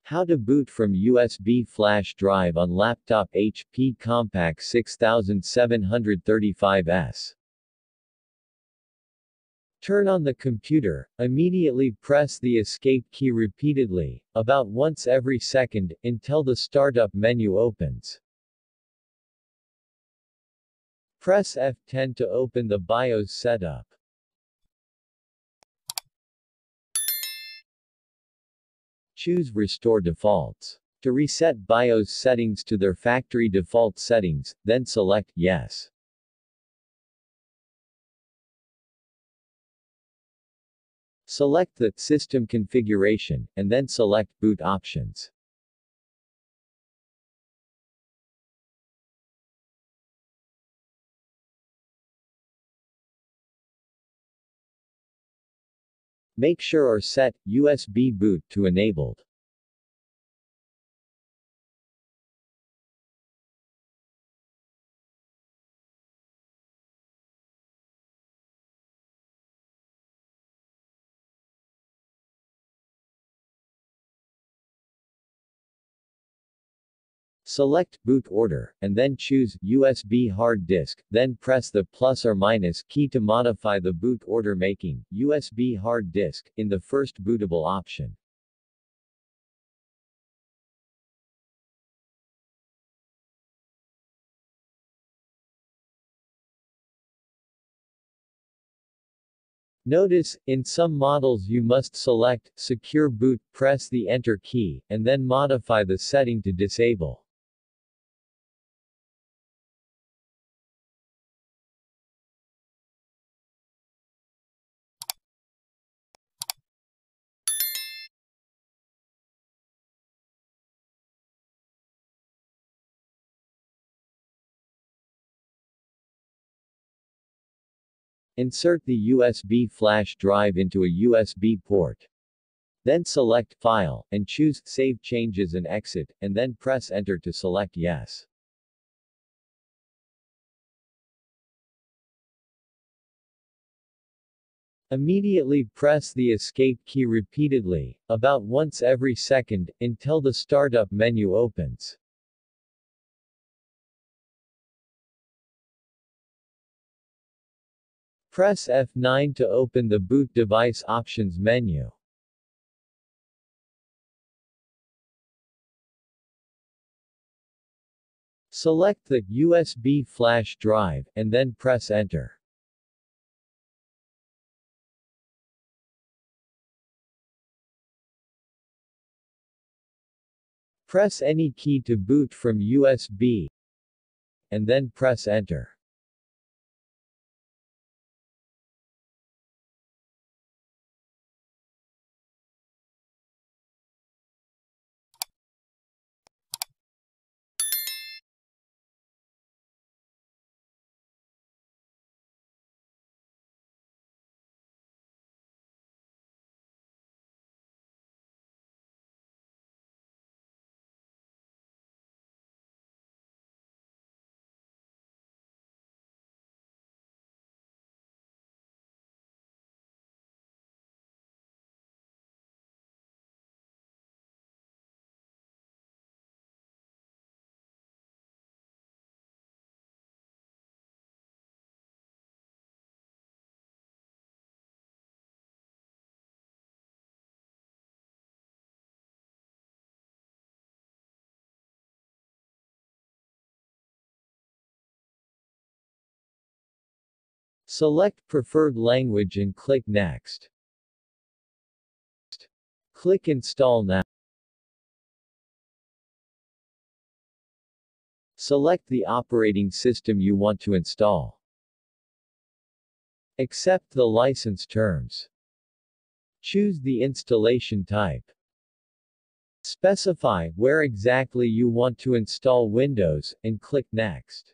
How to boot from USB flash drive on laptop HP Compaq 6735s. Turn on the computer, immediately press the escape key repeatedly, about once every second, until the startup menu opens. Press F10 to open the BIOS setup. Choose Restore Defaults. To reset BIOS settings to their factory default settings, then select Yes. Select the System Configuration, and then select Boot Options. Make sure are set USB boot to enabled. Select Boot Order, and then choose USB hard disk, then press the plus or minus key to modify the boot order, making USB hard disk in the first bootable option. Notice, in some models you must select Secure Boot, press the Enter key, and then modify the setting to disable. Insert the USB flash drive into a USB port. Then select File, and choose Save Changes and Exit, and then press Enter to select Yes. Immediately press the Escape key repeatedly, about once every second, until the startup menu opens. Press F9 to open the Boot Device Options menu. Select the USB flash drive, and then press Enter. Press any key to boot from USB, and then press Enter. Select Preferred Language and click Next. Click Install Now. Select the operating system you want to install. Accept the license terms. Choose the installation type. Specify where exactly you want to install Windows, and click Next.